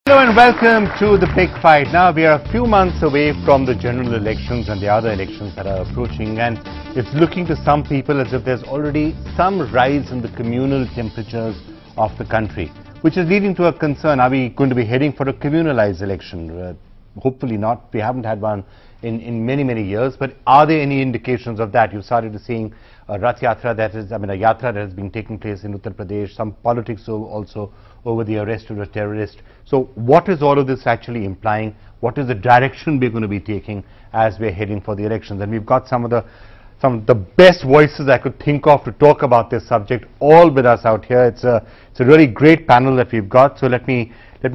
Hello and welcome to The Big Fight. Now we are a few months away from the general elections and the other elections that are approaching, and it's looking to some people as if there's already some rise in the communal temperatures of the country, which is leading to a concern. Are we going to be heading for a communalized election? Hopefully not. We haven't had one in many years, but are there any indications of that? You started to seeing a Rath Yatra, that is, a yatra that has been taking place in Uttar Pradesh, some politics also over the arrest of a terrorist. So what is all of this actually implying? What is the direction we're going to be taking as we're heading for the elections? And we've got some of the best voices I could think of to talk about this subject all with us out here. It's a really great panel that we've got. So let me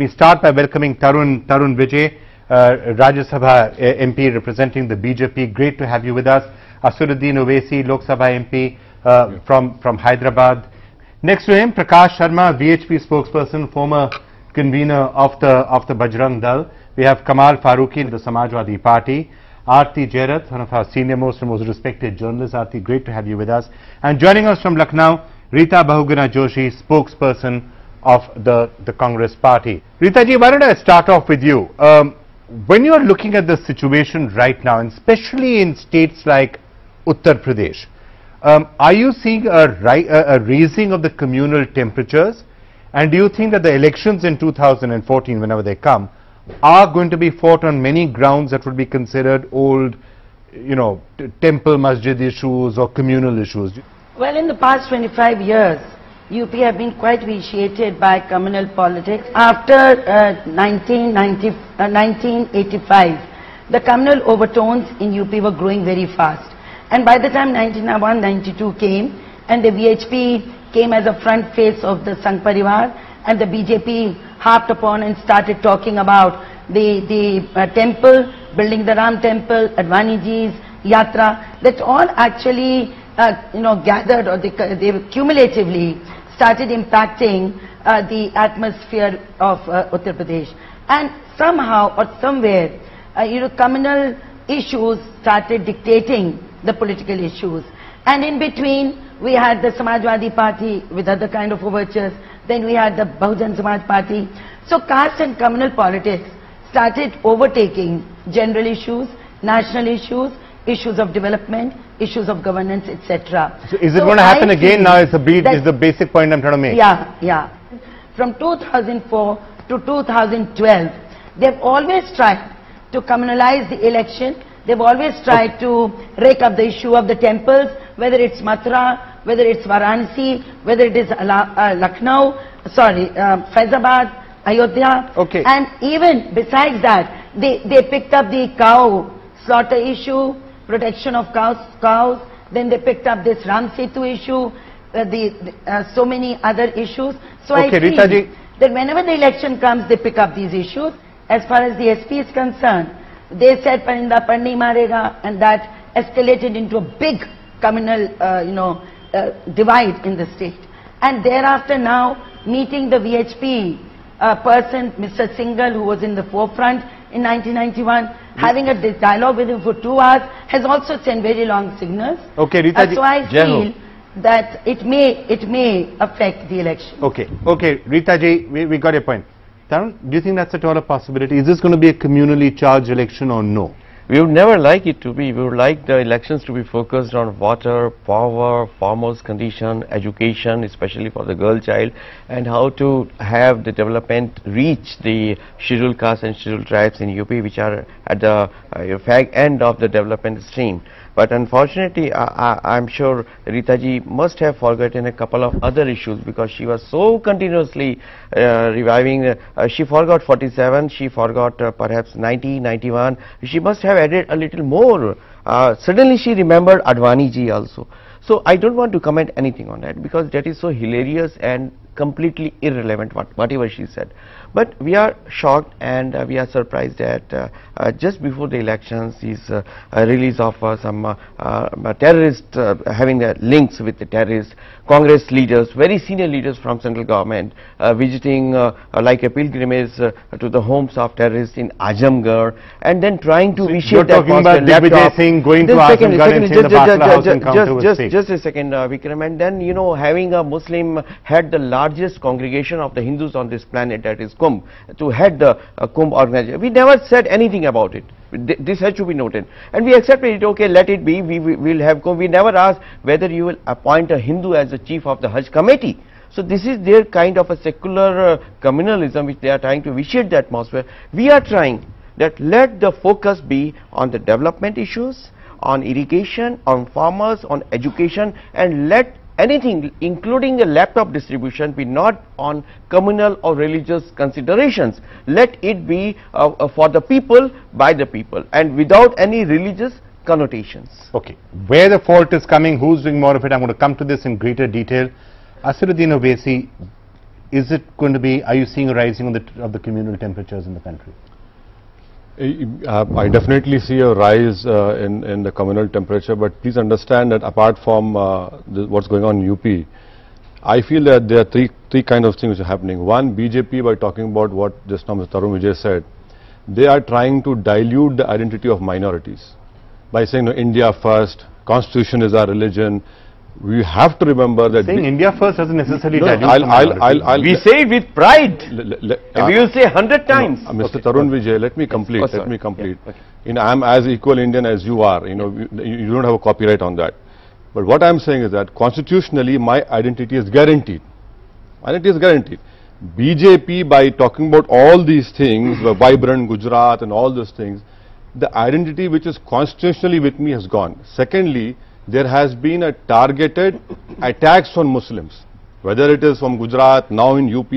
start by welcoming Tarun Vijay, Rajya Sabha MP representing the BJP. Great to have you with us. Assaduddin Owaisi, Lok Sabha MP from Hyderabad. Next to him, Prakash Sharma, VHP spokesperson, former convener of the Bajrang Dal. We have Kamal Farooqi, the Samajwadi Party. Aarti Jairath, one of our senior most and most respected journalists. Aarti, great to have you with us. And joining us from Lucknow, Rita Bahuguna Joshi, spokesperson of the Congress Party. Rita ji, why don't I start off with you? When you are looking at the situation right now, and especially in states like Uttar Pradesh, are you seeing a raising of the communal temperatures? And do you think that the elections in 2014, whenever they come, are going to be fought on many grounds that would be considered old, temple masjid issues or communal issues? Well, in the past 25 years, UP have been quite vitiated by communal politics. After 1985, the communal overtones in UP were growing very fast. And by the time 1991-92 came, and the VHP came as a front face of the Sangh Parivar, and the BJP harped upon and started talking about the temple, building the Ram temple, Advaniji's Yatra, that all actually gathered, or they cumulatively started impacting the atmosphere of Uttar Pradesh. And somehow or somewhere, communal issues started dictating the political issues. And in between, we had the Samajwadi Party with other kind of overtures. Then we had the Bahujan Samaj Party. So caste and communal politics started overtaking general issues, national issues, issues of development, issues of governance, etc. So is it going to happen again now? Is the basic point I'm trying to make. Yeah. From 2004 to 2012, they've always tried to communalize the election. They've always tried to rake up the issue of the temples, whether it's Mathura, whether it's Varanasi, whether it is Lucknow, Faizabad, Ayodhya. Okay. And even besides that, they picked up the cow slaughter issue, protection of cows. Then they picked up this Ram Setu issue, so many other issues. So I feel that whenever the election comes, they pick up these issues. As far as the SP is concerned, they said Parinda Panni Marega, and that escalated into a big communal divide in the state. And thereafter now, meeting the VHP person, Mr. Singhal, who was in the forefront in 1991, having a dialogue with him for 2 hours, has also sent very long signals. Okay, Rita ji, so I feel that it may affect the election. Okay, Rita ji, we got your point. Tarun, do you think that's at all a possibility? Is this going to be a communally charged election or no? We would never like it to be. We would like the elections to be focused on water, power, farmers' condition, education, especially for the girl child, and how to have the development reach the scheduled castes and scheduled tribes in UP, which are at the fag end of the development stream. But unfortunately, I'm sure Rita ji must have forgotten a couple of other issues, because she was so continuously reviving. She forgot 47, she forgot perhaps 90, 91. She must have added a little more. Suddenly she remembered Advani ji also. So I don't want to comment anything on that, because that is so hilarious and completely irrelevant, whatever she said. But we are shocked and we are surprised that just before the elections is release of some terrorists having links with the terrorists, Congress leaders, very senior leaders from central government visiting like a pilgrimage to the homes of terrorists in Azamgarh, and then trying to reshape that. You're talking about Digvijay Singh going to Azamgarh and saying the Basla House encounter was fake. Just a second, Vikram, and then having a Muslim had the largest congregation of the Hindus on this planet, that is Kumbh, to head the Kumbh organization. We never said anything about it. This has to be noted, and we accepted it. Okay, let it be. We will have Kumbh. We never asked whether you will appoint a Hindu as the chief of the Hajj committee. So this is their kind of a secular communalism which they are trying to vitiate the atmosphere. We are trying that let the focus be on the development issues, on irrigation, on farmers, on education, and let anything including the laptop distribution be not on communal or religious considerations. Let it be for the people, by the people, and without any religious connotations. Okay, where the fault is coming, who's doing more of it, I'm going to come to this in greater detail. Asiruddin Owaisi, is it going to be, are you seeing a rising of the communal temperatures in the country? I definitely see a rise in the communal temperature, but please understand that apart from what's going on in UP, I feel that there are three kind of things which are happening. One, BJP, by talking about what just now Mr. Tarun Vijay said, they are trying to dilute the identity of minorities by saying, no, India first, constitution is our religion. We have to remember that saying India first doesn't necessarily dilute. We say it with pride. We will say 100 times. Mr. Tarun Vijay, let me complete. Let me complete. Yeah, okay. You know, I am as equal Indian as you are. You know, you don't have a copyright on that. But what I am saying is that constitutionally, my identity is guaranteed. Identity is guaranteed. BJP, by talking about all these things, the vibrant Gujarat and all those things, the identity which is constitutionally with me has gone. Secondly, there has been a targeted attacks on Muslims, whether it is from Gujarat, now in UP.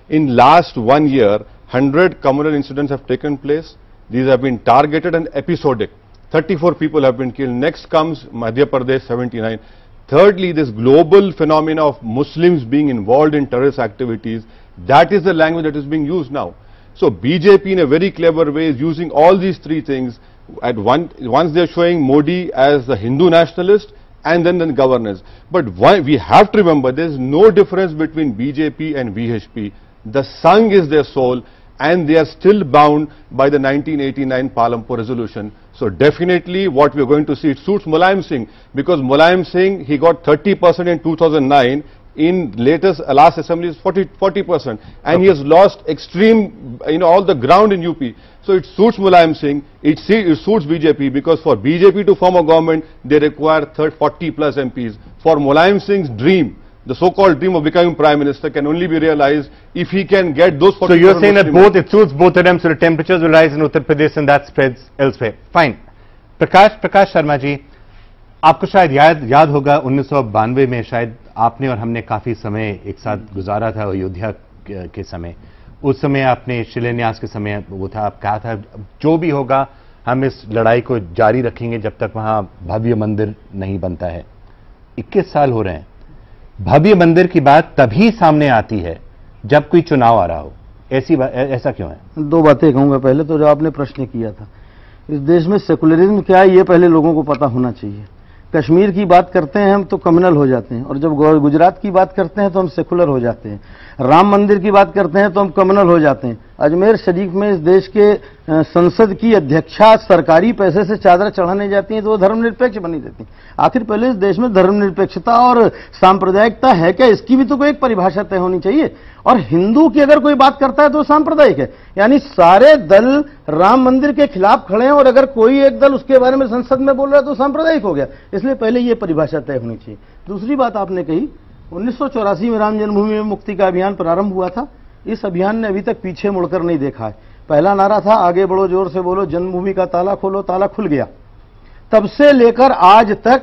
In last 1 year, 100 communal incidents have taken place. These have been targeted and episodic. 34 people have been killed. Next comes Madhya Pradesh, 79. Thirdly, this global phenomena of Muslims being involved in terrorist activities, that is the language that is being used now. So BJP in a very clever way is using all these three things. At once they are showing Modi as the Hindu nationalist and then the governance. But we have to remember there is no difference between BJP and VHP. The Sangh is their soul and they are still bound by the 1989 Palampur resolution. So definitely what we are going to see, it suits Mulayam Singh, because Mulayam Singh, he got 30% in 2009. In latest last assembly is 40%, and he has lost extreme, all the ground in UP. So it suits Mulayam Singh, it suits BJP, because for BJP to form a government, they require 40 plus MPs. For Mulayam Singh's dream, the so-called dream of becoming Prime Minister, can only be realized if he can get those 40. So you're saying that it suits both of them, so the temperatures will rise in Uttar Pradesh and that spreads elsewhere. Fine. Prakash Sharma ji, आपको शायद याद होगा 1992 में शायद आपने और हमने काफी समय एक साथ गुजारा था अयोध्या के समय। उस समय आपने शिलान्यास के समय वो था, आप कहा था जो भी होगा हम इस लड़ाई को जारी रखेंगे जब तक वहां भव्य मंदिर नहीं बनता है। 21 साल हो रहे हैं, भव्य मंदिर की बात तभी सामने आती है जब कोई चुनाव आ रहा हो। ऐसा क्यों है? दो बातें कहूंगा। पहले तो जो आपने प्रश्न किया था, इस देश में सेकुलरिज्म क्या है ये पहले लोगों को पता होना चाहिए। कश्मीर की बात करते हैं हम तो कम्युनल हो जाते हैं, और जब गुजरात की बात करते हैं तो हम सेकुलर हो जाते हैं। राम मंदिर की बात करते हैं तो हम कम्युनल हो जाते हैं। अजमेर शरीफ में इस देश के संसद की अध्यक्षा सरकारी पैसे से चादर चढ़ाने जाती हैं तो वो धर्मनिरपेक्ष बनी रहती हैं। आखिर पहले इस देश में धर्मनिरपेक्षता और सांप्रदायिकता है क्या, इसकी भी तो कोई एक परिभाषा तय होनी चाहिए। और हिंदू की अगर कोई बात करता है तो सांप्रदायिक है, यानी सारे दल राम मंदिर के खिलाफ खड़े हैं और अगर कोई एक दल उसके बारे में संसद में बोल रहा है तो सांप्रदायिक हो गया। इसलिए पहले ये परिभाषा तय होनी चाहिए। दूसरी बात आपने कही, 1984 में राम जन्मभूमि में मुक्ति का अभियान प्रारंभ हुआ था। इस अभियान ने अभी तक पीछे मुड़कर नहीं देखा है। पहला नारा था आगे बढ़ो, जोर से बोलो, जन्मभूमि का ताला खोलो, ताला खुल गया। तब से लेकर आज तक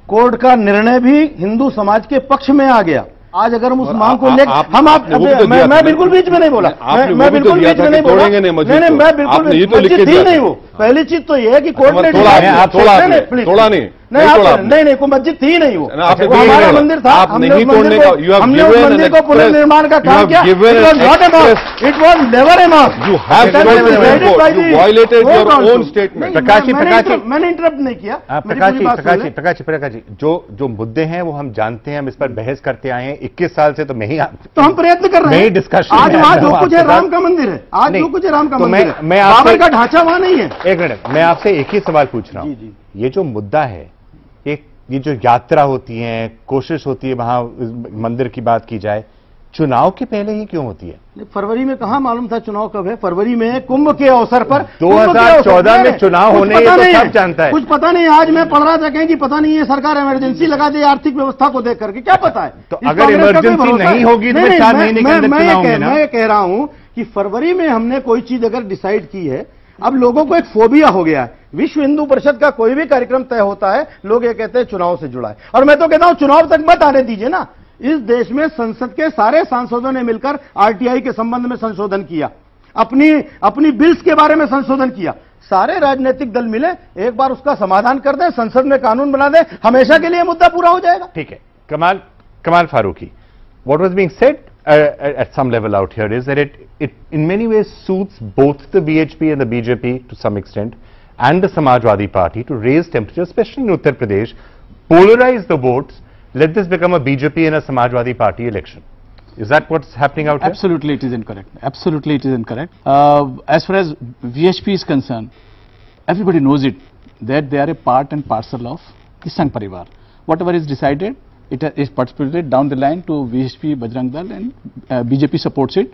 कोर्ट का निर्णय भी हिंदू समाज के पक्ष में आ गया। आज अगर हम उस मांग को लेकर मैं बिल्कुल बीच में नहीं बोला, मैं बिल्कुल बीच में नहीं बोला, नहीं मैं बिल्कुल मस्जिद थी नहीं। वो पहली चीज तो ये है कि कोर्ट ने नहीं कोई मस्जिद थी नहीं, वो हमारा मंदिर था। हमने उस मंदिर को पुनर्निर्माण का काम किया। It was never a mosque. मैंने इंटरप्ट नहीं किया। प्रकाश जी, जो मुद्दे हैं वो हम जानते हैं, हम इस पर बहस करते आए हैं 21 साल से, तो हम प्रयत्न कर रहे हैं। डिस्कशन आज वहां जो कुछ है राम का मंदिर है, आज जो कुछ है राम का मंदिर है, बाबर का ढांचा वहां नहीं है। एक मिनट, मैं आपसे एक ही सवाल पूछ रहा हूं। ये जो मुद्दा है, ये जो यात्रा होती है, कोशिश होती है वहां मंदिर की बात की जाए, चुनाव के पहले ही क्यों होती है? फरवरी में कहां मालूम था चुनाव कब है? फरवरी में कुंभ के अवसर पर 2014 में चुनाव होने ये तो सब जानता है। कुछ पता नहीं। आज मैं पढ़ रहा था कहीं कि पता नहीं है सरकार इमरजेंसी लगा दे आर्थिक व्यवस्था को देख करके, क्या पता है? तो अगर इमरजेंसी नहीं होगी तो 4 महीने के अंदर चुनाव होंगे ना। मैं कह रहा हूं कि फरवरी में हमने कोई चीज अगर डिसाइड की है, अब लोगों को एक फोबिया हो गया है। विश्व हिंदू परिषद का कोई भी कार्यक्रम तय होता है, लोग ये कहते हैं चुनाव से जुड़ा है, और मैं तो कहता हूं चुनाव तक मत आने दीजिए ना। इस देश में संसद के सारे सांसदों ने मिलकर आरटीआई के संबंध में संशोधन किया, अपनी बिल्स के बारे में संशोधन किया। सारे राजनीतिक दल मिले, एक बार उसका समाधान कर दें, संसद में कानून बना दें, हमेशा के लिए मुद्दा पूरा हो जाएगा। ठीक है। Kamal Farooqui, what was being said at some level out here is that it in many ways suits both the BHP and the BJP to some extent and the Samajwadi Party to raise temperature, especially in Uttar Pradesh, polarize the votes, let this become a BJP and a Samajwadi Party election. Is that what's happening out here? Absolutely it is incorrect. Absolutely it is incorrect. As far as VHP is concerned, everybody knows it, that they are a part and parcel of the Sangh Parivar. Whatever is decided, it is participated down the line to VHP, Bajrang Dal, and BJP supports it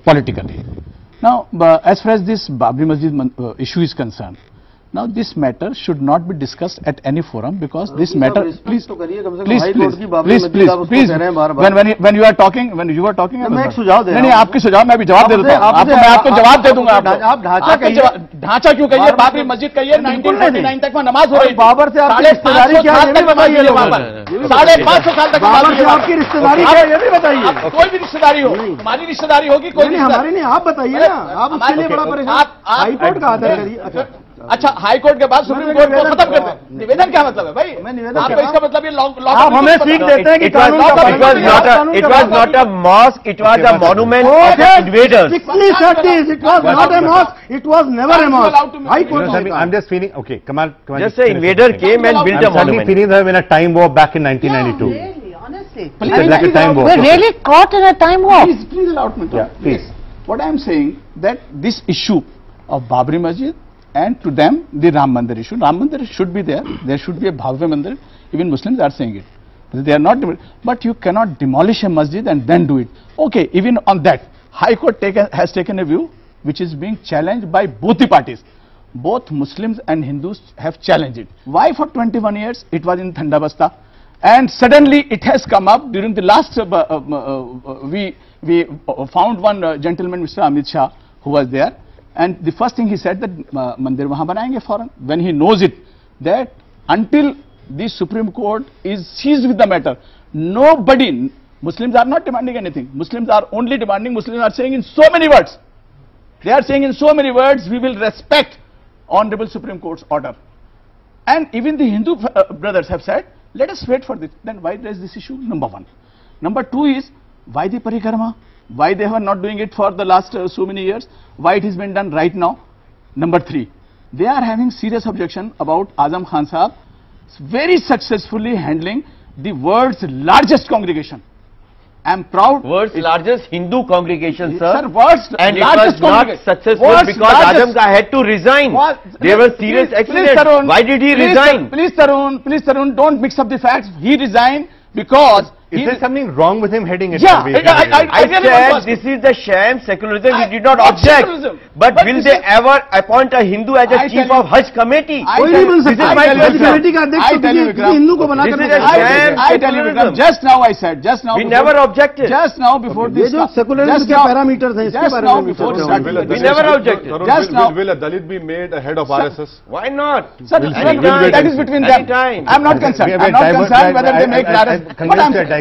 politically. Now, as far as this Babri Masjid issue is concerned, now this matter should not be discussed at any forum, because this matter, please, when you are talking, मैं एक सुझाव दे रहा हूं। नहीं, आपके सुझाव मैं भी जवाब दे देता हूं। मैं आपको जवाब दे दूंगा। आप ढांचा कहिए, ढांचा क्यों कहिए? बाबरी मस्जिद कहिए, 1949 तक वहाँ नमाज हो रही थी। बाबर से आपकी रिश्तेदारी क्या है ये भी बताइए। 550 साल तक बाबर से आपकी रिश्तेदारी क्या है ये भी बताइए। कोई भी रिश्तेदारी हो, हमारी रिश्तेदारी होगी, कोई नहीं, हमारी नहीं, आप बताइए ना। आप उसके लिए बड़ा परेशान, हाईकोर्ट का आदर करिए। अच्छा, हाई कोर्ट के बाद सुप्रीम कोर्ट को खत्म कर दें। निवेदन क्या मतलब है भाई? मैं निवेदन आपका इसका मतलब ये लॉ आप हमें सीख देते हैं कि It was not a mosque, it was a monument of the invaders. It was not a mosque, it was never a mosque. High Court. I'm just feeling, okay, Kamal Just say invader came and built a I'm suddenly monument. feeling that I'm in a time warp back in 1992. Really, honestly. It's like a time warp. We're really caught in a time warp. Please allow me to. Yeah, please. What I am saying, that this issue of Babri Masjid, and to them the Ram Mandir issue. Ram Mandir should be there. There should be a Bhavya Mandir. Even Muslims are saying it. They are not. But you cannot demolish a masjid and then do it. Okay, even on that, High Court has taken a view which is being challenged by both the parties. Both Muslims and Hindus have challenged it. Why for 21 years? It was in Thandabasta, and suddenly it has come up during the last. We found one gentleman, Mr. Amit Shah, who was there. And the first thing he said that mandir wahan banayenge foreign, when he knows it, that until the Supreme Court is seized with the matter, nobody, Muslims are not demanding anything. Muslims are only demanding, Muslims are saying in so many words, they are saying in so many words, we will respect Honorable Supreme Court's order. And even the Hindu brothers have said, let us wait for this. Then why raise this issue? Number one. Number two is, why the parikrama? Why they were not doing it for the last so many years? Why it has been done right now? Number three, they are having serious objection about Azam Khan Sahab very successfully handling the world's largest congregation. I am proud. World's largest Hindu congregation, sir. Sir, world's and largest it was not successful because Azam Khan had to resign. There were serious accidents. Tarun, why did he resign? Please Tarun, don't mix up the facts. He resigned because Is there something wrong with him heading it? Yeah, I said this is the sham secularism. He did not object. But will they ever appoint a Hindu as a chief of Hajj committee? कोई नहीं बन सकता। Committee का अध्यक्ष हिंदू को बना कर I tell you, Vikram, just now I said, just now we never objected. Just now before this, जो सेकुलरिज्म के पैरामीटर्स हैं इसके बारे में before we never objected. Just now, will a Dalit be made a head of RSS? Why not? Sir, that is between them. I'm not concerned. I'm not concerned whether they make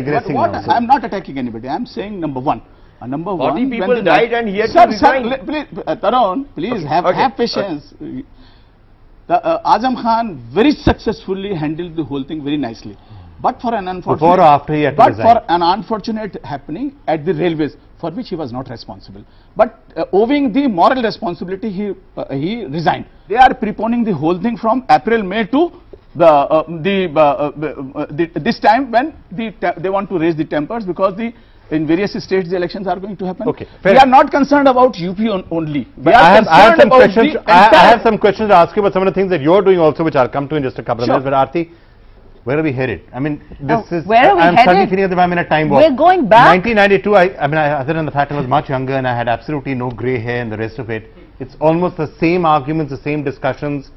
I am not attacking anybody. I am saying number one. Number 40 one. people died and he had to resign. Please, Tarun, please have patience. Azam Khan very successfully handled the whole thing very nicely. But for an unfortunate, before or after he had to resign? For an unfortunate happening at the railways, for which he was not responsible. But owing the moral responsibility, he resigned. They are preponing the whole thing from April, May to this time when they want to raise the tempers, because in various states the elections are going to happen. Okay, we are not concerned about UP only. I have some questions to ask you about some of the things that you're doing also, which I'll come to in just a couple of minutes. But Aarti, Where are we headed? I mean, this is. where are we I'm suddenly headed? feeling as if I'm in a time warp. We're going back. 1992. I mean, other than the fact I was much younger and I had absolutely no grey hair and the rest of it. It's almost the same arguments, the same discussions.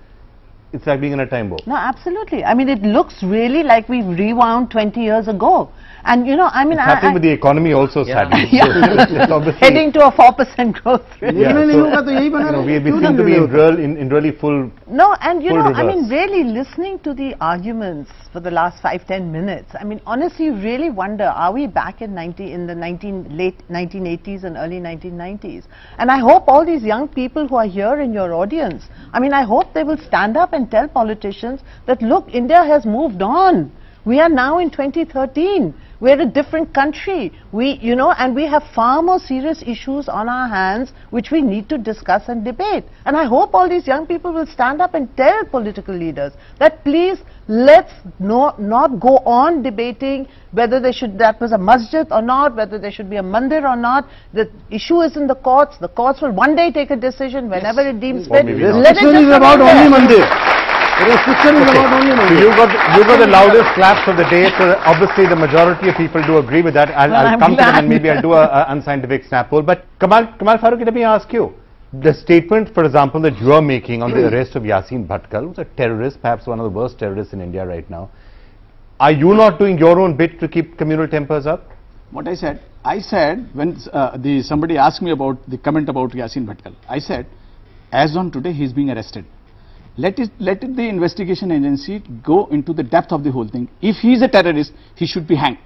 It's like being in a time warp. No, absolutely. I mean, it looks really like we rewound 20 years ago. And you know, I mean, It's happening with the economy also, sadly. Yeah. It's obviously- heading to a 4% growth rate. Yeah, निर्णय नहीं so, होगा तो यही बना you know, रहेगा। we क्यों seem to be निर्णय in होगा? really full. No, and you Full know, I mean, reverse. really listening to the arguments for the last 5-10 minutes, I mean, honestly, you really wonder, are we back in the late 1980s and early 1990s? And I hope all these young people who are here in your audience, I mean, I hope they will stand up and tell politicians that, look, India has moved on. We are now in 2013. We're a different country. You know, and we have far more serious issues on our hands which we need to discuss and debate. And I hope all these young people will stand up and tell political leaders that please let's not go on debating whether that was a masjid or not, whether there should be a mandir or not. The issue is in the courts. The courts will one day take a decision whenever it deems fit. maybe not. Let it Restriction just is come about in there. only Mandir. Restriction is about only So Mandir. you got the loudest claps of the day. So obviously the majority of people do agree with that. I'll I'm come to them glad. and maybe I'll do a unscientific snap poll. But Kamal Farooqi, let me ask you. The statement, for example, that you are making on the arrest of Yassin Bhatkal, who's a terrorist, perhaps one of the worst terrorists in India right now. Are you not doing your own bit to keep communal tempers up? What I said when somebody asked me about the comment about Yassin Bhatkal, I said, as on today, he is being arrested. Let the investigation agency go into the depth of the whole thing. If he is a terrorist, he should be hanged.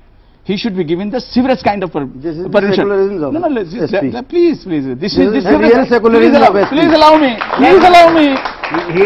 He should be given the severest kind of This is the permission. secularism of No, SP. please. This is the real secularism of SP. Please allow me. Please allow me.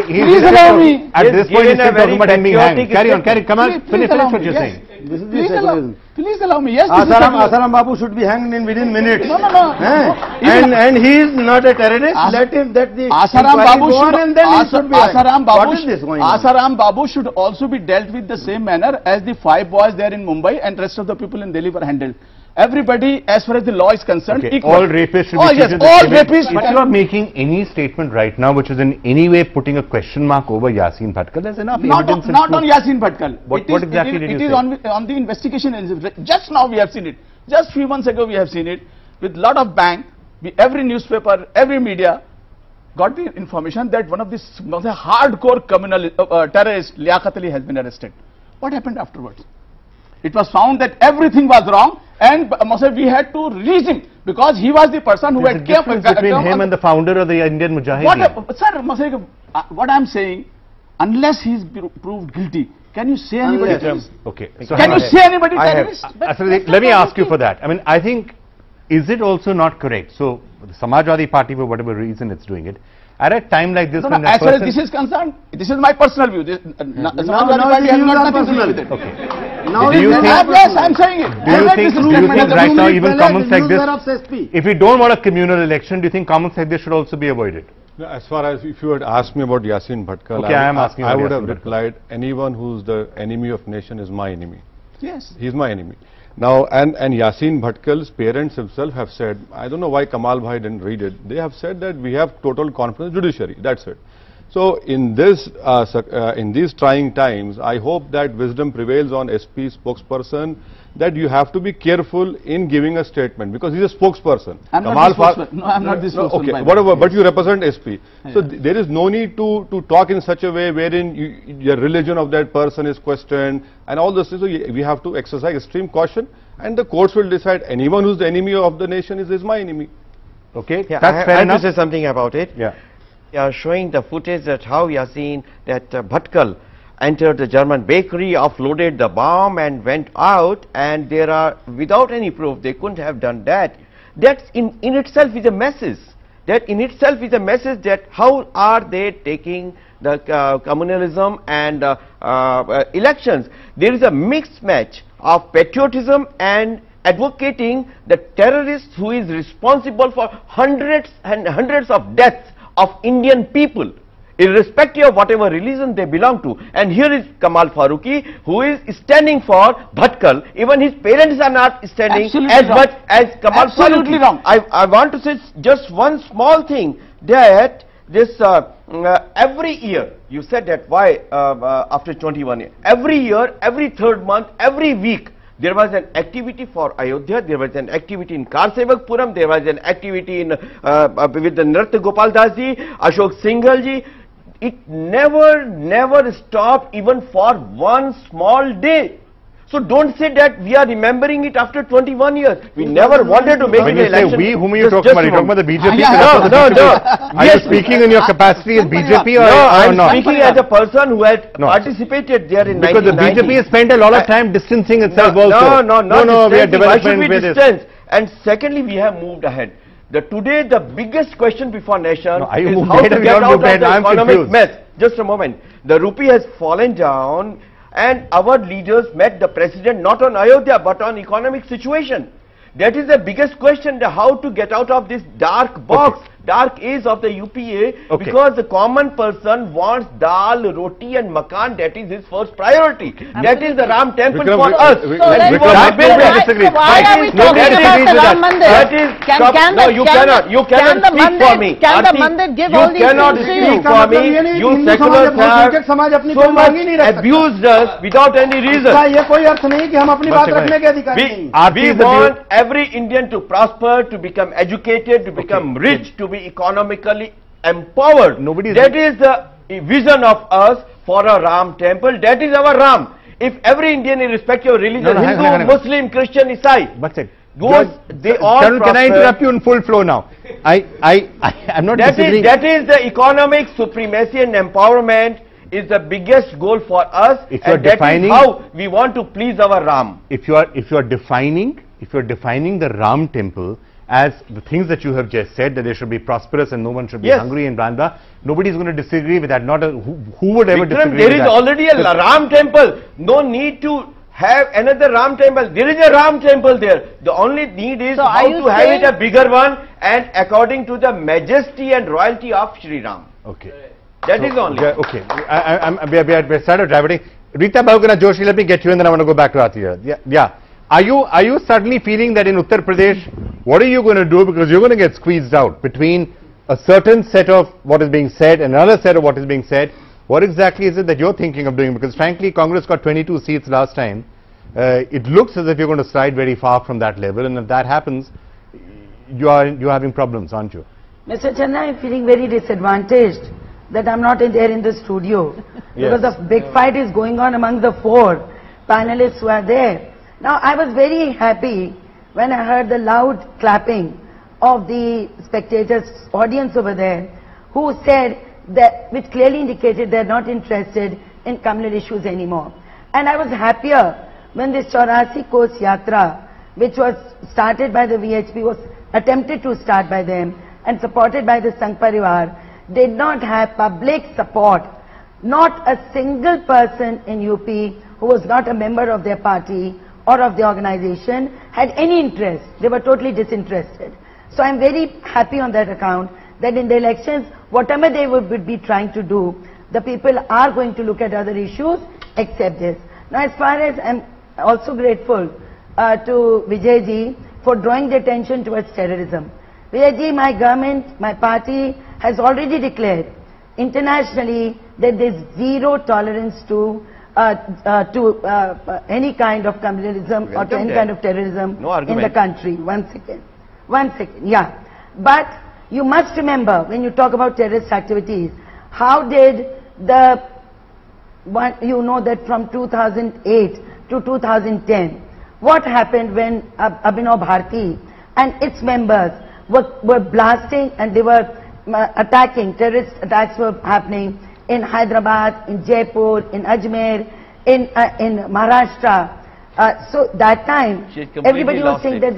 Please allow me. At this point, he's given a still talking very about him being hanged. patriotic Carry on. Come on, Please finish allow what me. you're Yes. saying. This is the secularism. Please allow me. Yes, this is Asaram secularism. Babu should be hanged in within minutes. No. And he is not a terrorist. Let him that the Asaram inquiry Babu go on and then he should be hanged. What is this going on? Asaram Babu should also be dealt with the same manner as the 5 boys there in Mumbai and rest of the people in Delhi were handled. Everybody, as far as the law is concerned, Okay, equal. all rapists should be yes, treated all the same. rapists. But you are making any statement right now which is in any way putting a question mark over Yassin Bhatkal. There's enough evidence. Not on Yassin Bhatkal. What exactly did you It is say? on the investigation. Just now we have seen it. Just few months ago we have seen it. With lot of bang, every newspaper, every media got the information that one of the hardcore criminal terrorist, Liaquat Ali, has been arrested. What happened afterwards? It was found that everything was wrong and we had to release him because he was the person who There's a had difference between him and the founder of the Indian Mujahideen. Sir, what I am saying, unless he is proved guilty, can you say anybody terrorist? Okay. So Can you say anybody I have- terrorist? Asad, let me ask you for that. I mean, I think, is it also not correct? So, the Samajwadi Party, for whatever reason it's doing it, at a time like this, No, when no, a as far as person- this is concerned, this is my personal view. Samajwadi now Party these has views got are nothing to do personal. with it. Okay. Now Do you this is think- personal. Yes, I am saying it. Do you think right now even comments like this, SP. if we don't want a communal election, do you think comments like this should also be avoided? No, as far as if you had asked me about Yassin Bhatkal, Okay, I am asking I about would have Yassin Bhatkal. replied, anyone who's the enemy of nation is my enemy. Yes. He is my enemy. Now, and Yassin Bhatkal's parents himself have said, I don't know why Kamal Bhai didn't read it, they have said that we have total confidence in judiciary, that's it. So, in these trying times, I hope that wisdom prevails on SP spokesperson, that you have to be careful in giving a statement, because he's a spokesperson. I'm not the spokesman. No, I'm not the spokesman. Okay, by the whatever, way. but you represent SP. So, Yeah. there is no need to talk in such a way wherein your religion of that person is questioned and all this. So, we have to exercise extreme caution, and the courts will decide anyone who's the enemy of the nation is my enemy. Okay, Yeah, that's fair I have enough. to say something about it. Yeah. They are showing the footage that how Yassin, that Bhatkal entered the German bakery, offloaded the bomb and went out, and there are, without any proof, they couldn't have done that. That in itself is a message. That in itself is a message that how are they taking the communalism and elections. There is a mixed match of patriotism and advocating the terrorist who is responsible for hundreds and hundreds of deaths of Indian people, irrespective of whatever religion they belong to. And here is Kamal Farooqi, who is standing for Bhatkal. Even his parents are not standing Absolutely as wrong. much as Kamal Absolutely Farooqi. wrong. I want to say just one small thing, that this every year, you said that why after 21 years, every year, every third month, every week, there was an activity for Ayodhya, there was an activity in Karsevakpuram, there was an activity in with the Nritya Gopal Das ji, Ashok Singhal ji. It never stopped even for one small day. So don't say that we are remembering it after 21 years. We never wanted to make it an election. When you say we, whom are you talking about? Are you talking about the BJP? No. Are you speaking in your capacity as BJP or I'm not? speaking as a person who had participated there in 1990. Because the BJP has spent a lot of time distancing itself also. No, we are developing with this. And secondly, we have moved ahead. Today, the biggest question before nation is how to get out of the economic mess. Just a moment. The rupee has fallen down, and our leaders met the president not on Ayodhya but on economic situation. That is the biggest question, how to get out of this dark box, dark age of the UPA, because the common person wants dal, roti and makan. That is his first priority. That is the Ram temple for us. Why are we talking about the Ram Mandir? You cannot speak for me. Can the Mandir give all these things to you? You cannot speak for me. You seculars have so much abused us without any reason. We want every Indian to prosper, to become educated, to become rich, to be economically empowered. That is the vision of us for a Ram temple. That is our Ram. If every Indian, irrespective of religion, Hindu, Muslim, Christian, Isai, they all can I interrupt you in full flow now? I'm not disagreeing. That is the economic supremacy and empowerment is the biggest goal for us, and that is how we want to please our Ram. If you are defining the Ram temple as the things that you have just said, that they should be prosperous and no one should be hungry and blah blah, nobody is going to disagree with that. Who would ever disagree there with that? There is already a Ram temple. No need to have another Ram temple. There is a Ram temple there. The only need is how to have it a bigger one and according to the majesty and royalty of Shri Ram. Okay. That is only. Okay. We started driving. Rita Bahuguna Joshi, let me get you and then I want to go back to Atiya. Yeah. Are you suddenly feeling that in Uttar Pradesh, what are you going to do, because you're going to get squeezed out between a certain set of what is being said and another set of what is being said? What exactly is it that you're thinking of doing? Because frankly, Congress got 22 seats last time. It looks as if you're going to slide very far from that level, and if that happens, you're having problems, aren't you? Mr. Channa, I'm feeling very disadvantaged that I'm not there in the studio because the big fight is going on among the four panelists who are there. Now, I was very happy when I heard the loud clapping of the spectators, audience over there, who said that, which clearly indicated they're not interested in communal issues anymore. And I was happier when this 84 Kos Yatra, which was started by the VHP, was attempted to start by them and supported by the Sangh Parivar, did not have public support. Not a single person in UP who was not a member of their party or of the organization had any interest. They were totally disinterested. So I'm very happy on that account that in the elections, whatever they would be trying to do, the people are going to look at other issues except this. Now, as far as I'm also grateful to Vijay ji for drawing the attention towards terrorism. Vijay ji, my government, my party has already declared internationally that there is zero tolerance to any kind of communalism or to any kind of terrorism in the country. One second, yeah. But you must remember, when you talk about terrorist activities, how did the you know that from 2008 to 2010, what happened when Abhinav Bharti and its members were blasting and they were attacking, terrorist attacks were happening in Hyderabad, in Jaipur, in Ajmer, in Maharashtra. So that time, everybody was saying that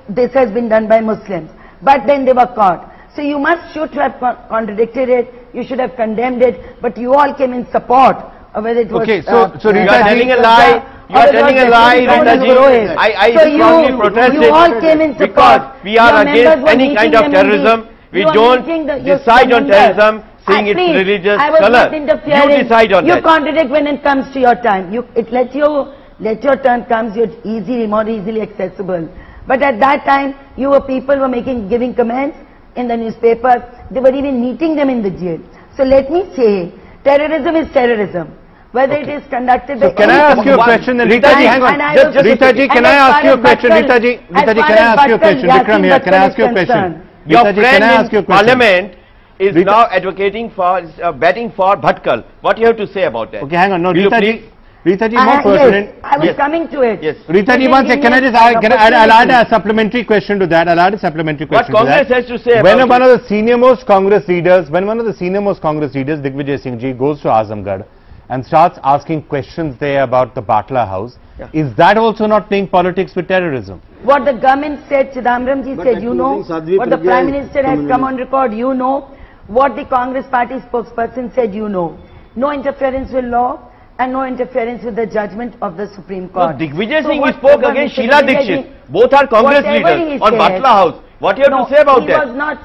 this has been done by Muslims. But then they were caught. So you should have contradicted it, you should have condemned it, but you all came in support of whether it was... Okay, so Rita, you are telling a lie. You are telling a lie, Rita ji. I strongly protest it. You all came in support. Because we are against any kind of terrorism. We don't decide on terrorism seeing its religious color. You decide on that. You contradict when it comes to your time. Let your turn comes, you're more easily accessible. But at that time, people were giving comments in the newspaper, they were even meeting them in the jail. So let me say, terrorism is terrorism. Whether it is conducted by... Can I ask you a question? And Rita ji, hang on. Rita ji, can I ask you a question? Rita ji, can I ask you a question? Vikram here, can I ask you a question? Your friend in Parliament is now advocating for, betting for Bhatkal. What you have to say about that? Okay, hang on. No, Rita ji, more pertinent. Yes, I was coming to it. Yes. Rita ji, one second. Can I just I'll add a supplementary question to that. What Congress has to say when about one of the senior most Congress leaders, Digvijay Singh ji, goes to Azamgarh and starts asking questions there about the Batla House, is that also not playing politics with terrorism? What the government said, Chidambaram ji said, you know. What the Prime Minister has come on record, you know. What the Congress party spokesperson said, you know. No interference with law and no interference with the judgment of the Supreme Court. No, Digvijay Singh spoke against Sheila Dikshit. Both are Congress leaders on Batla House. What you have to say about that? Was not.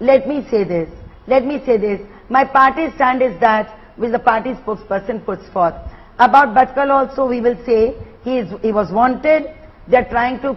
Let me say this. My party stand is that which the party spokesperson puts forth. About Bhatkal also we will say he was wanted. They are trying to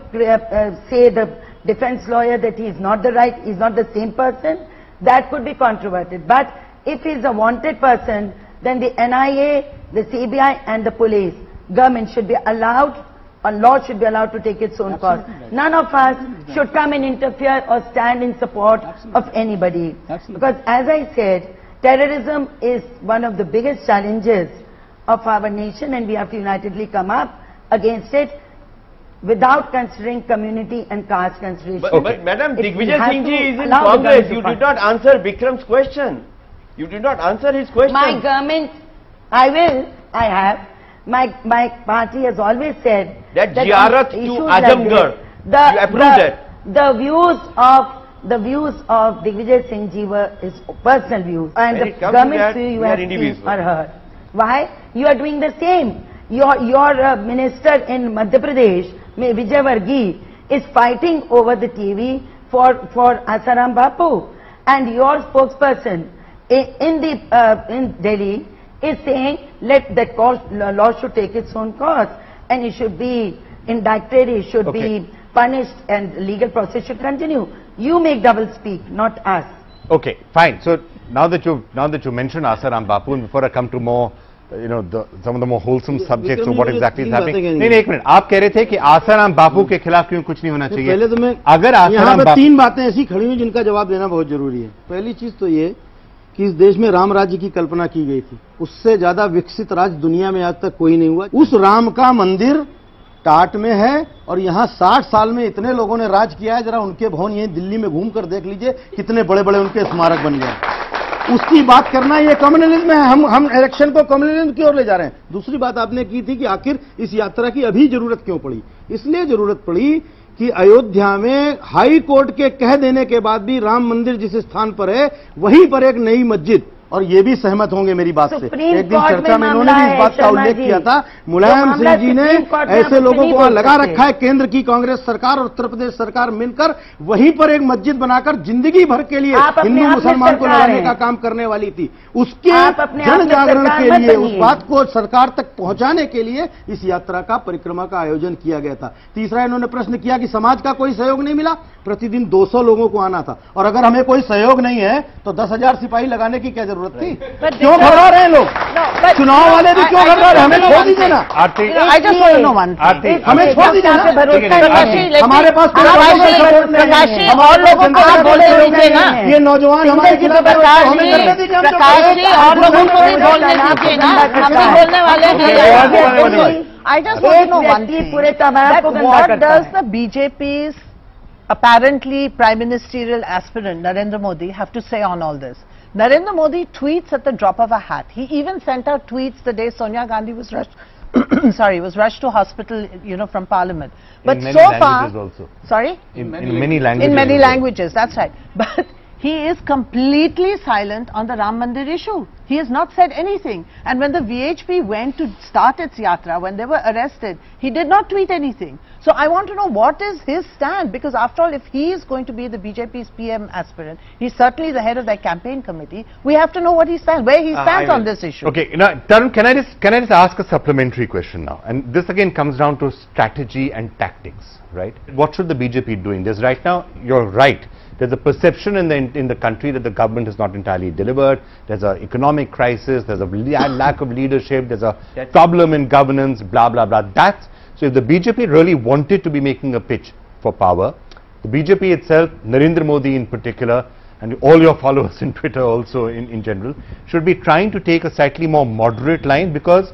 say the defense lawyer that he is not the same person. That could be controverted. But if he is a wanted person, then the NIA, the CBI and the police, government should be allowed, or law should be allowed to take its own course. None of us should come and interfere or stand in support of anybody. Because as I said, terrorism is one of the biggest challenges of our nation and we have to unitedly come up against it without considering community and caste consideration. But Madam, Digvijay Singh ji is in Congress. You did not answer Vikram's question. You did not answer his question. My government, I have. My party has always said that Ziyarat to Azamgarh, you approved that. The views of Digvijay Singh ji were his personal views, and the government's views are heard. Why? You are doing the same. Your minister in Madhya Pradesh, Vijay Varghese, is fighting over the TV for Asaram Bapu, and your spokesperson in Delhi is saying let the law should take its own course and he should be indicted, he should be punished and legal process should continue. You make double speak, not us. Okay, fine. So now that you mentioned Asaram Bapu, and before I come to more, some of the more wholesome subjects of what exactly is happening. नहीं एक minute, आप कह रहे थे कि आसाराम बापू के खिलाफ क्यों कुछ नहीं होना चाहिए? पहले तो मैं अगर आसाराम बापू, तीन बातें ऐसी खड़ी हुई जिनका जवाब देना बहुत जरूरी है। पहली चीज तो ये कि इस देश में राम राज्य की कल्पना की गई थी, उससे ज्यादा विकसित राज्य दुनिया में आज तक कोई नहीं हुआ। उस राम का मंदिर टाट में है और यहाँ 60 साल में इतने लोगों ने राज किया है, जरा उनके भवन यहीं दिल्ली में घूम कर देख लीजिए कितने बड़े बड़े उनके स्मारक बन गए। उसकी बात करना ये कम्युनलिज्म है। हम इलेक्शन को कम्युनलिज्म की ओर ले जा रहे हैं। दूसरी बात आपने की थी कि आखिर इस यात्रा की अभी जरूरत क्यों पड़ी? इसलिए जरूरत पड़ी कि अयोध्या में हाई कोर्ट के कह देने के बाद भी राम मंदिर जिस स्थान पर है वहीं पर एक नई मस्जिद, और ये भी सहमत होंगे मेरी बात से, एक दिन चर्चा में इन्होंने भी इस बात का उल्लेख किया था। मुलायम सिंह जी ने ऐसे लोगों को वहां लगा रखा है, केंद्र की कांग्रेस सरकार और उत्तर प्रदेश सरकार मिलकर वहीं पर एक मस्जिद बनाकर जिंदगी भर के लिए हिंदू मुसलमान को लड़ाने का काम करने वाली थी। उसके जन जागरण के लिए, उस बात को सरकार तक पहुंचाने के लिए इस यात्रा का, परिक्रमा का आयोजन किया गया था। तीसरा, इन्होंने प्रश्न किया कि समाज का कोई सहयोग नहीं मिला। प्रतिदिन 200 लोगों को आना था, और अगर हमें कोई सहयोग नहीं है तो 10,000 सिपाही लगाने की क्या जरूरत थी? क्यों घबरा रहे हैं लोग? चुनाव वाले भी क्यों घबरा रहे हैं? हमें छोड़ दीजिए ना। हमें छोड़ दीजिए ना। हमारे पास और लोगों को बोलने दीजिए ना। ये नौजवान हमारे खिलाफ हमें करने दीजिए। और लोगों को भी बोलने दीजिए ना, हम भी बोलने वाले हैं। I just want to know one thing, that what does the BJP's apparently prime ministerial aspirant Narendra Modi have to say on all this? Narendra Modi tweets at the drop of a hat. He even sent out tweets the day Sonia Gandhi was rushed was rushed to hospital, from Parliament. But in many so languages far, also. Sorry? In many languages. In many languages, that's right. But he is completely silent on the Ram Mandir issue. He has not said anything. And when the VHP went to start its yatra, when they were arrested, he did not tweet anything. So I want to know what is his stand, because after all, if he is going to be the BJP's PM aspirant, he's certainly the head of their campaign committee, we have to know what he stands, where he stands on this issue. Okay, now Tarun, can I just ask a supplementary question now? And this again comes down to strategy and tactics, right? What should the BJP be doing? There's right now, you're right, There's a perception in the country that the government has not entirely delivered. There's an economic crisis. There's a lack of leadership. There's a problem in governance, blah, blah, blah. So if the BJP really wanted to be making a pitch for power, the BJP itself, Narendra Modi in particular, and all your followers in Twitter also in general, should be trying to take a slightly more moderate line, because,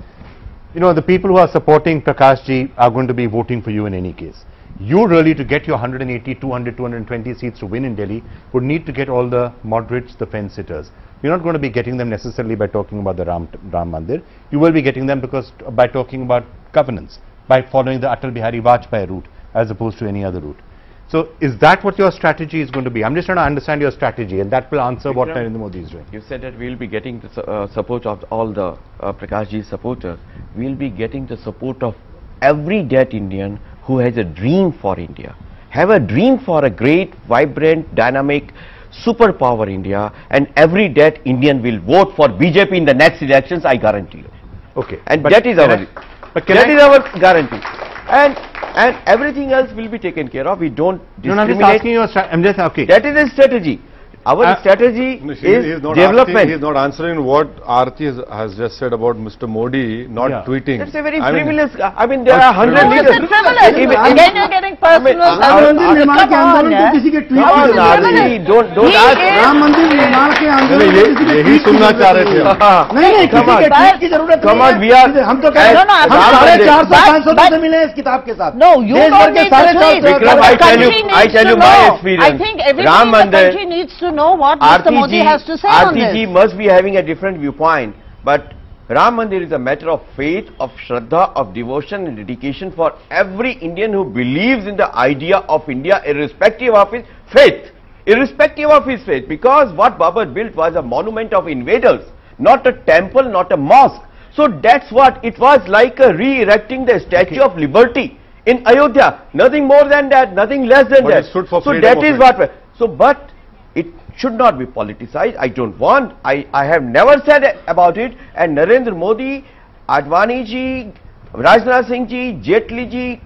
you know, the people who are supporting Prakash ji are going to be voting for you in any case. You really, to get your 180, 200, 220 seats to win in Delhi, would need to get all the moderates, the fence sitters. You're not going to be getting them necessarily by talking about the Ram Mandir. You will be getting them by talking about governance, by following the Atal Bihari Vajpayee route as opposed to any other route. So is that what your strategy is going to be? I'm just trying to understand your strategy, and that will answer what Narendra Modi is doing. You said that we will be getting the support of all the Prakash ji supporters. We will be getting the support of every dead Indian who has a dream for India, have a dream for a great, vibrant, dynamic, superpower India, and every dead Indian will vote for BJP in the next elections, I guarantee you. Okay. And that is our guarantee. And everything else will be taken care of. We don't discriminate. No, I'm just asking you, I'm just, okay. That is a strategy. Our strategy is development. He is not answering what Aarti has just said about Mr. Modi not tweeting. That's a very frivolous. I mean, there are 100 leaders. Again, you're getting personal. Ram मंदिर निर्माण के आंदोलन को किसी के tweet Don't ask. Ram मंदिर निर्माण के आंदोलन यही सुनना चाह रहे थे नहीं किसी के ट्वीट की जरूरत नहीं है। हम तो कह रहे हैं हम 450 से मिले इस किताब के साथ। No, you don't need to tweet. Vikram, I tell you my experience. I think everyone in the country needs to know what Mr. Modi has to say on this. RTG must be having a different viewpoint, but Ram Mandir is a matter of faith, of Shraddha, of devotion and dedication for every Indian who believes in the idea of India, irrespective of his faith. Irrespective of his faith, because what Babur built was a monument of invaders, not a temple, not a mosque. So that's what it was, like re-erecting the Statue of Liberty in Ayodhya. Nothing more than that, nothing less than that. It stood for so that is what. But it should not be politicized. I don't want. I have never said about it. And Narendra Modi, Advani ji, Rajnath Singh ji, Jetli ji,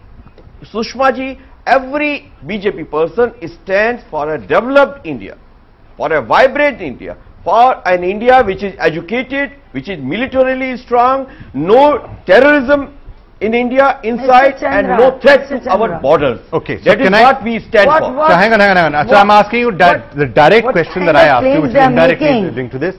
Sushma ji, every BJP person stands for a developed India, for a vibrant India, for an India which is educated, which is militarily strong, no terrorism in India inside, and no threat to our borders. Okay, so that is what we stand for. So hang on. So I'm asking you the direct question that I asked you, which is indirectly linked to this.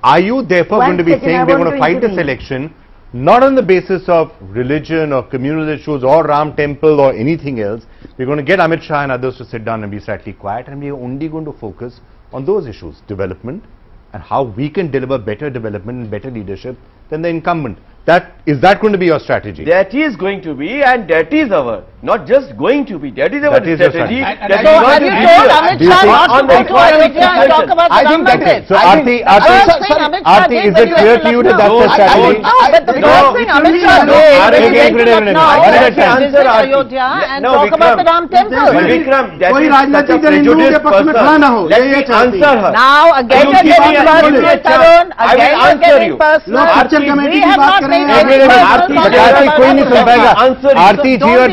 Are you therefore going to be saying we're going to fight this election not on the basis of religion or communal issues or Ram Temple or anything else? We're going to get Amit Shah and others to sit down and be slightly quiet, and we're only going to focus on those issues, development, and how we can deliver better development and better leadership than the incumbent. Is that going to be your strategy? That is going to be, and that is our, not just going to be, that is our strategy. So have you told Amit Shah not to go to Ayodhya and talk about the Ram Mandir? So Aarti, is it clear to you that that's the strategy? No, but the first thing Amit Shah did was to visit Ayodhya and talk about the Ram Temple. Vikram, that is such a prejudiced person. Let me answer her. Now again you're getting personal, Tarun. Again you're getting personal. We have not made any personal. कोई नहीं सुन पाएगा। आरती जी और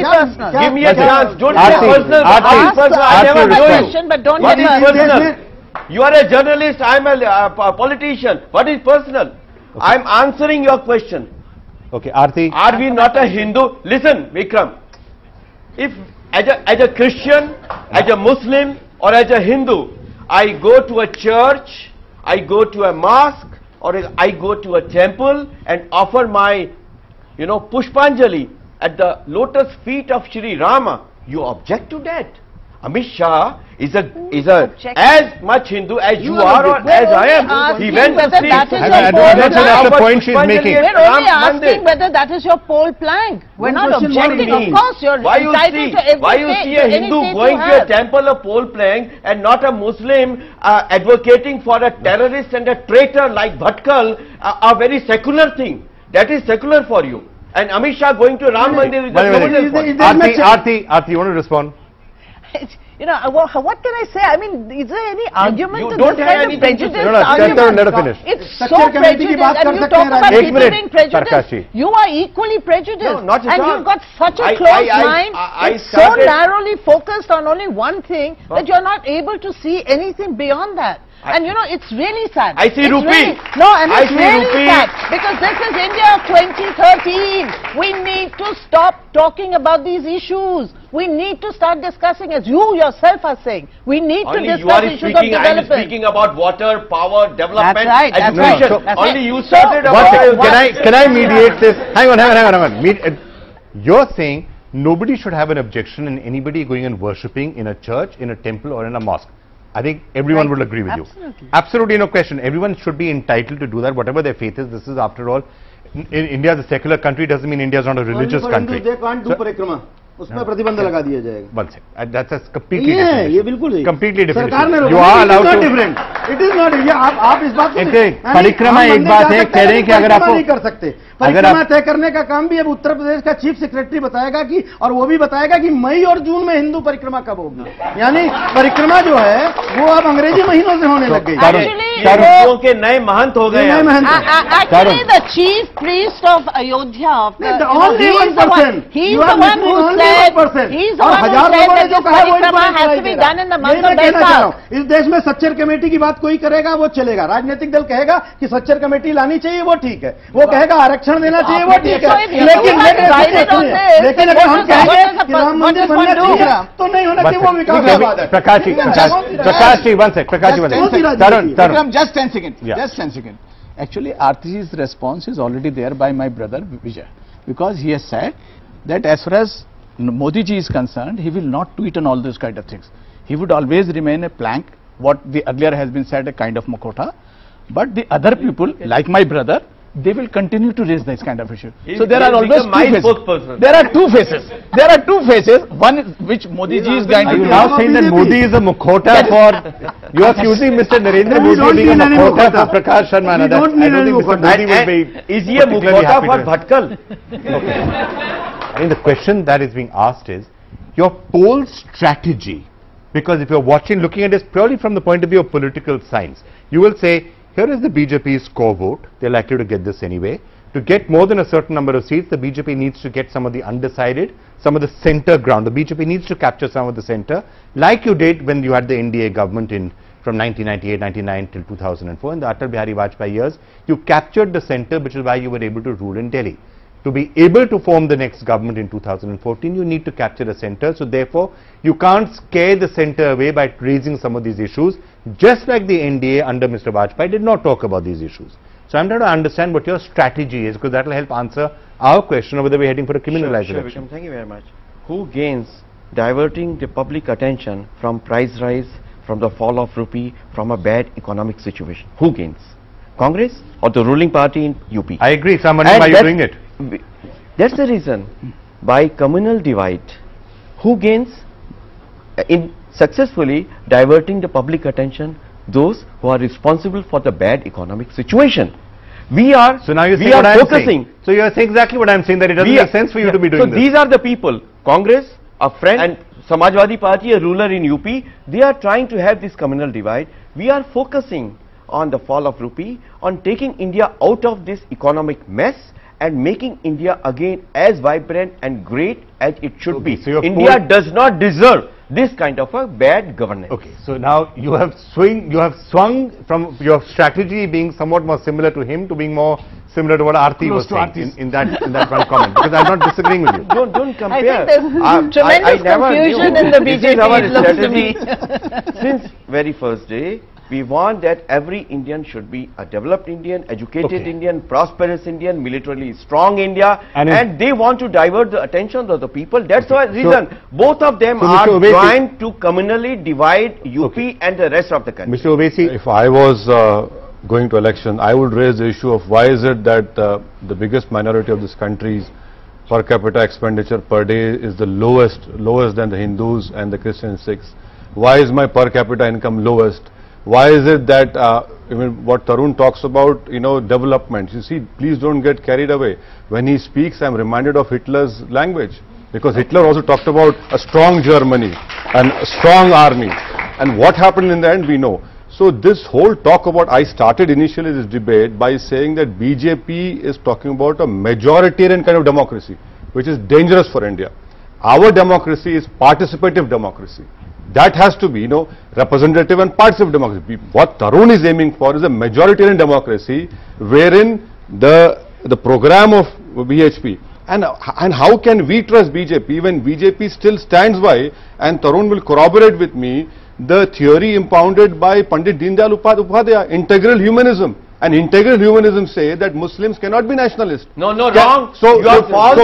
give me a chance. Don't be personal. I never know you. But don't What get is personal. personal? You are a journalist. I am a politician. What is personal? I am answering your question. Okay, Aarti. Are we not a Hindu? Listen, Vikram. If as a Christian, as a Muslim, or as a Hindu, I go to a church, I go to a mosque, or I go to a temple and offer my, Pushpanjali at the lotus feet of Shri Rama, you object to that? Amit Shah is as much Hindu as you are or as I am. He went to see. That's the point she's making. We're only asking whether that is your poll plank. We're not objecting. Of course, you're entitled to everything. Why you see a Hindu going to a temple, a poll plank, and not a Muslim advocating for a terrorist and a traitor like Bhatkal, a very secular thing? That is secular for you. And Amit Shah going to Ram Mandir is a communal. Aarti, you want to respond? You know, what can I say? I mean, is there any argument to don't this have kind of anything to say. prejudice No, argument? let her finish. It's so Structure committee की prejudiced, बात and कर you सकते talk हैं, about Rajesh. people being prejudiced. Prakashi. You are equally prejudiced, No, not at and all. you've got such a I- close I- mind. I It's so started- narrowly focused on only one thing that you're not able to see anything beyond that. And you know, it's really sad. I see It's rupee. really- no, and I it's see really rupee. sad because this is India of 2013. We need to stop talking about these issues. We need to start discussing, as you yourself are saying, we need Only to you discuss are issues of speaking, I am development. speaking about water, power, development, That's right, that's education. right. That's Only right. you So, started One about... second, can I mediate this? Hang on. You're saying nobody should have an objection in anybody going and worshipping in a church, in a temple or in a mosque. I think everyone Right. will agree with Absolutely. you. Absolutely no question. Everyone should be entitled to do that, whatever their faith is. This is, after all, India is a secular country, doesn't mean India is not a religious country. They can't do परिक्रमा, उसमें प्रतिबंध लगा दिया जाएगा। One second. That's a completely ये different है, issue. ये बिल्कुल है। Completely different सरकार ने issue. रोका, You are allowed it is not to... different. It is not, ये आप इस बात को परिक्रमा एक बात है, कह रहे हैं कि अगर आपको नहीं कर सकते, परिक्रमा तय करने का काम भी अब उत्तर प्रदेश का चीफ सेक्रेटरी बताएगा कि, और वो भी बताएगा कि मई और जून में हिंदू परिक्रमा कब होगी। यानी परिक्रमा जो है वो अब अंग्रेजी महीनों से होने लग गई। हिंदुओं के नए महंत हो गए नए हैं। महंत। Actually, the chief priest of Ayodhya, of the, The only he's 1%. He's You are the one missing who only said, 1%. he's the और one who हजार said लोगों ने that जो this कहा वो parikrama इनको has नहीं to be दे रहा। done in the ये month मैं of कहना चाह रहा हूँ, Baisakh. इस देश में सच्चर कमेटी की बात कोई करेगा वो चलेगा, राजनीतिक दल कहेगा कि सच्चर कमेटी लानी चाहिए वो ठीक है, वो कहेगा आरक्षण देना चाहिए वो ठीक है, लेकिन अगर हम कहेंगे कि राम मंदिर बनना चाहिए तो नहीं होना चाहिए, वो विकासवाद है। Prakash ji, one sec. Tarun. Just 10 seconds. Yeah. Just 10 seconds. Actually, Arti's response is already there by my brother Vijay, because he has said that as far as Modi ji is concerned, he will not tweet on all those kind of things. He would always remain a plank, what the earlier has been said, a kind of Makota. But the other people, like my brother, they will continue to raise this kind of issue. So there are always two faces. There are two faces. There are two faces. One is which Modi ji is going Are to you do. now saying that Modi is a mukhota for... You are accusing Mr. Narendra Modi being a mukhota for Prakash Sharma. I don't think Mr. Modi will be... Is he a mukhota for Bhatkal? I mean, the question that is being asked is your poll strategy. Because if you're looking at this purely from the point of view of political science, you will say, here is the BJP's core vote. They're likely to get this anyway. To get more than a certain number of seats, the BJP needs to get some of the undecided, some of the center ground. The BJP needs to capture some of the center, like you did when you had the NDA government from 1998-99 till 2004. In the Atal Bihari Vajpayee years, you captured the center, which is why you were able to rule in Delhi. To be able to form the next government in 2014, you need to capture the center. So therefore, you can't scare the center away by raising some of these issues, just like the NDA under Mr. Vajpayee did not talk about these issues. So I'm trying to understand what your strategy is, because that will help answer our question of whether we're heading for a criminalized election. Thank you very much. Who gains diverting the public attention from price rise, from the fall of rupee, from a bad economic situation? Who gains? Congress or the ruling party in UP? I agree. So I'm wondering why you're doing it. That's the reason. By communal divide, who gains in successfully diverting the public attention? Those who are responsible for the bad economic situation. We are So now you're saying we what are I'm focusing. saying. So you're saying exactly what I'm saying, that it doesn't make sense for you to be doing so this. these are the people, Congress, a friend, and Samajwadi Party, a ruler in UP, they are trying to have this communal divide. We are focusing on the fall of rupee, on taking India out of this economic mess and making India again as vibrant and great as it should be. So India does not deserve this kind of a bad governance. Okay, so now you have swung from your strategy being somewhat more similar to him to being more similar to what Aarti was saying in that one comment, because I'm not disagreeing with you. Don't compare. I think there's tremendous confusion in the BJP, it looks to me. Since very first day, we want that every Indian should be a developed Indian, educated Indian, prosperous Indian, militarily strong India, and they want to divert the attention of the people. That's why reason both of them are trying to communally divide UP and the rest of the country. Mr. Owaisi, if I was going to election, I would raise the issue of why is it that the biggest minority of this country's per capita expenditure per day is the lowest than the Hindus and the Christian Sikhs. Why is my per capita income lowest? Why is it that, what Tarun talks about, development, you see, please don't get carried away. When he speaks, I'm reminded of Hitler's language. Because Hitler also talked about a strong Germany and a strong army. And what happened in the end, we know. So this whole talk about, I started initially this debate by saying that BJP is talking about a majoritarian kind of democracy, which is dangerous for India. Our democracy is participative democracy. That has to be, representative and participative democracy. What Tarun is aiming for is a majoritarian democracy wherein the program of BHP and how can we trust BJP when BJP still stands by, and Tarun will corroborate with me, the theory impounded by Pandit Deendayal Upadhyaya, integral humanism. And integral humanism say that Muslims cannot be nationalists. No, wrong. So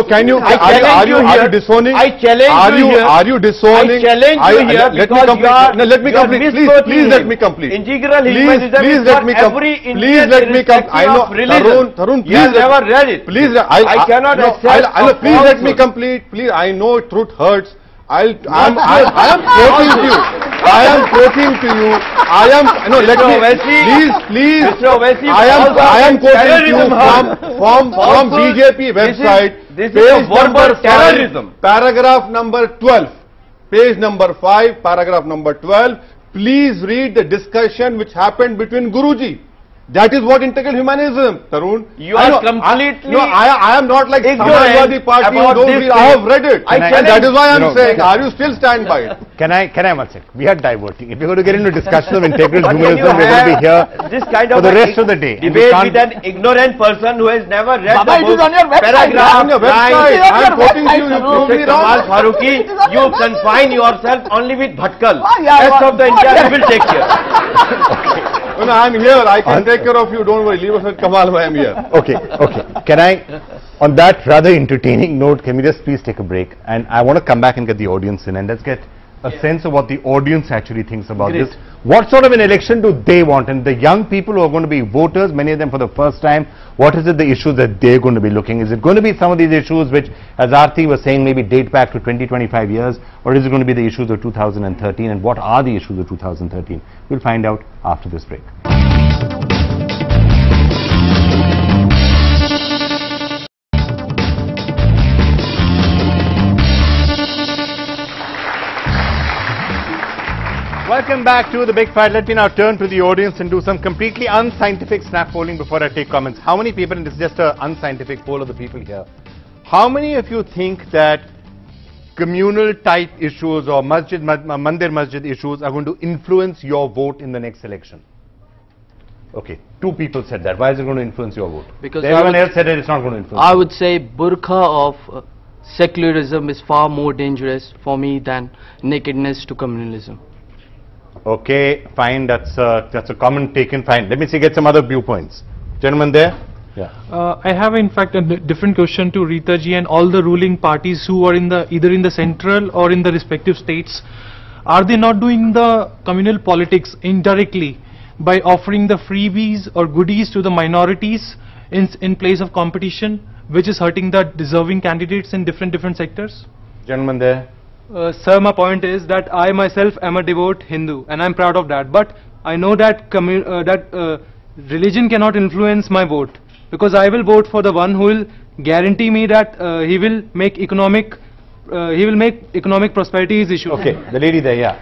can you? Are you disowning? I challenge you here. Are you disowning? I challenge you here because you are. Let me complete. Please let me complete. Integral humanism please let me every Please let me complete. I know, Tarun. You have never read it. Please, I cannot accept. Please let me complete. Please, I know truth hurts. I am quoting to you. I am quoting to you. Let me, please. Mr. Owaisi, I am quoting to you from BJP website. This is verbal terrorism. Paragraph number 12. Page number 5, paragraph number 12. Please read the discussion which happened between Guruji. That is what integral humanism, Tarun. You are completely. No, I am not like Samajwadi Party who don't read. I have read it. And that is why I am saying, are you still stand by it? Can I one sec? We are diverting. If you're going to get into discussion of integral humanism, we're going to be here for the rest of the day. Debate with an ignorant person who has never read Baba, the book. on your website. Paragraph on your website. I am quoting you. You prove me Kamal wrong. Farooqi, you confine yourself only with Bhatkal. Rest of the India we will take care. No, I am here. I can take care of you. Don't worry. Leave us with Kamal. I am here. Okay. Can I, on that rather entertaining note, can we just please take a break? And I want to come back and get the audience in, and let's get a sense of what the audience actually thinks about this. What sort of an election do they want? And the young people who are going to be voters, many of them for the first time, what is it the issues that they're going to be looking? Is it going to be some of these issues which, as Aarti was saying, maybe date back to 20-25 years, or is it going to be the issues of 2013? And what are the issues of 2013? We'll find out after this break. Welcome back to The Big Fight. Let me now turn to the audience and do some completely unscientific snap polling before I take comments. How many people, and this is just an unscientific poll of the people here, how many of you think that communal type issues or mandir masjid issues are going to influence your vote in the next election? Okay, 2 people said that. Why is it going to influence your vote? Because everyone else said that it's not going to influence. I would say burqa of secularism is far more dangerous for me than nakedness to communalism. Okay, fine. That's a common taken. Fine. Let me see. Get some other viewpoints. Gentleman there. Yeah. I have in fact a different question to Rita ji and all the ruling parties who are either in the central or in the respective states. Are they not doing the communal politics indirectly by offering the freebies or goodies to the minorities in place of competition, which is hurting the deserving candidates in different sectors? Gentleman there. Sir, my point is that I myself am a devout Hindu and I'm proud of that, but I know that religion cannot influence my vote, because I will vote for the one who will guarantee me that he will make economic prosperity his issue. Okay, the lady there, yeah.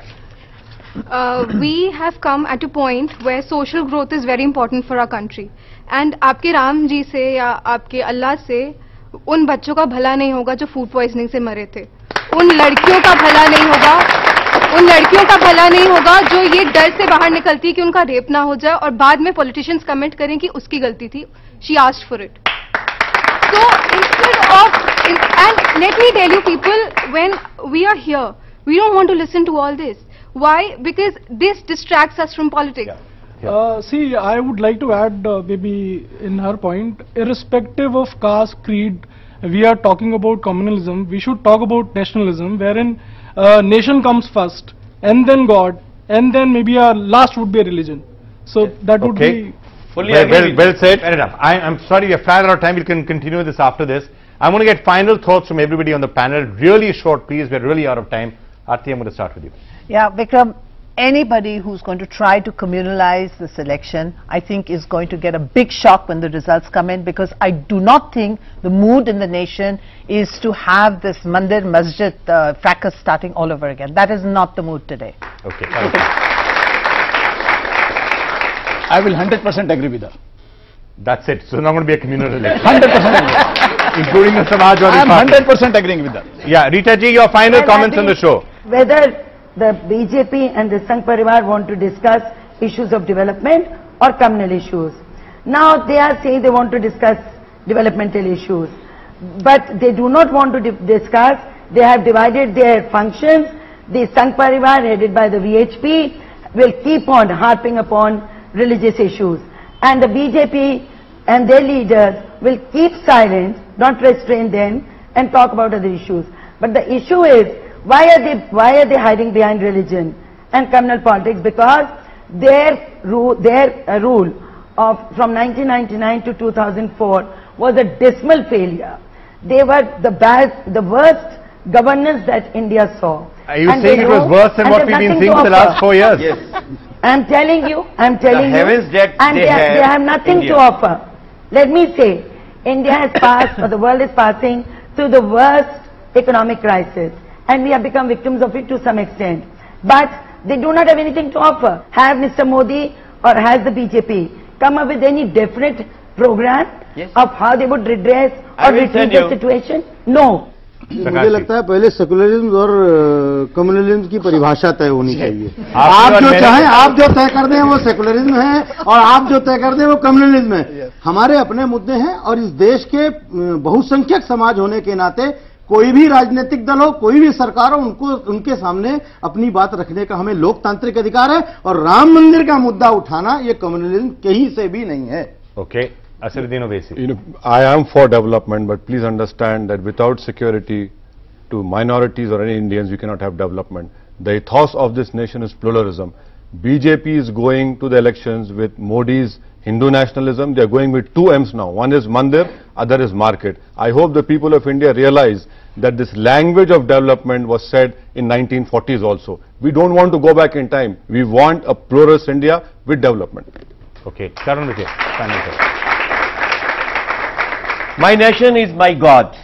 We have come at a point where social growth is very important for our country, and आपके राम जी से या आपके अल्लाह से उन बच्चों का भला नहीं होगा जो फूड पॉइजनिंग से मरे थे, उन लड़कियों का भला नहीं होगा जो ये डर से बाहर निकलती है कि उनका रेप ना हो जाए और बाद में पॉलिटिशियंस कमेंट करें कि उसकी गलती थी, she asked for it. So instead of, and let me tell you people, when we are here, we don't want to listen to all this. Why? Because this distracts us from politics. See, I would like to add maybe in her point, irrespective of caste, creed, we are talking about communalism, we should talk about nationalism, wherein nation comes first, and then God, and then maybe our last would be a religion. So that would be... Well said. Fair enough. I'm sorry, we are far out of time. We can continue this after this. I want to get final thoughts from everybody on the panel. Really short, please. We're really out of time. Aarti, I'm going to start with you. Yeah, Vikram, anybody who's going to try to communalize this election, I think is going to get a big shock when the results come in, because I do not think the mood in the nation is to have this Mandir Masjid fracas starting all over again. That is not the mood today. Okay. I will 100% agree with her. That's it. So it's not going to be a communal election. 100% agree. Including the Samajwadi I am Party. 100% agreeing with her. Yeah, Rita ji, your final And comments I on the think show. Whether the BJP and the Sangh Parivar want to discuss issues of development or communal issues. Now they are saying they want to discuss developmental issues, but they do not want to discuss. They have divided their functions. The Sangh Parivar, headed by the VHP, will keep on harping upon religious issues, and the BJP and their leaders will keep silent, not restrain them, and talk about other issues. But the issue is, why are they hiding behind religion and communal politics? Because their rule of from 1999 to 2004 was a dismal failure. They were the worst governance that India saw. Are you saying it was worse than what we've been seeing for the last 4 years? Yes. I'm telling you, and they have nothing to offer. Let me say, India has passed, or the world is passing through the worst economic crisis, and we have become victims of it to some extent. But they do not have anything to offer. Have Mr. Modi or has the BJP come up with any definite program of how they would redress or retrieve the situation? No. मुझे लगता है पहले secularism और communalism की परिभाषा तय होनी चाहिए। आप जो चाहें, आप जो तय कर दें वो सेकुलरिज्म है, और आप जो तय कर दें वो कम्युनलिज्म है। हमारे अपने मुद्दे हैं, और इस देश के बहुसंख्यक समाज होने के नाते कोई भी राजनीतिक दल हो, कोई भी सरकार हो, उनके सामने अपनी बात रखने का हमें लोकतांत्रिक अधिकार है, और राम मंदिर का मुद्दा उठाना ये कम्युनलिज्म कहीं से भी नहीं है। Okay. Asiruddin Owaisi. I am for development, but please understand that without security to minorities or any Indians, you cannot have development. The ethos of this nation is pluralism. BJP is going to the elections with Modi's Hindu nationalism. They are going with 2 M's now. One is Mandir, other is market. I hope the people of India realize that this language of development was said in 1940s also. We don't want to go back in time. We want a pluralist India with development. Okay. Tarun Vijay, final thought. My nation is my God.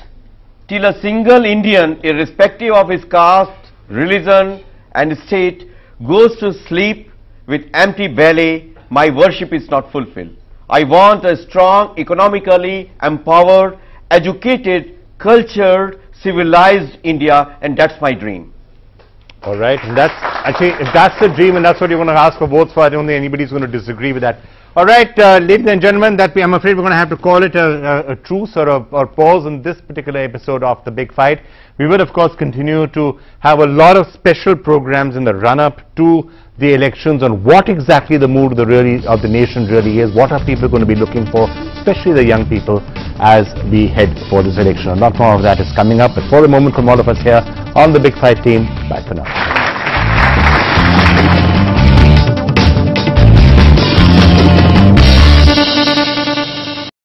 Till a single Indian, irrespective of his caste, religion and state, goes to sleep with empty belly, my worship is not fulfilled. I want a strong, economically empowered, educated, cultured, civilized India, and that's my dream. All right, and that's actually, if that's the dream and that's what you want to ask for votes for, I don't think anybody's going to disagree with that. All right, ladies and gentlemen, I'm afraid we're going to have to call it a truce or pause in this particular episode of The Big Fight. We will, of course, continue to have a lot of special programs in the run-up to the elections on what exactly the mood of the nation really is, what are people going to be looking for, especially the young people, as we head for this election. A lot more of that is coming up, but for the moment, from all of us here on The Big Fight team, bye for now.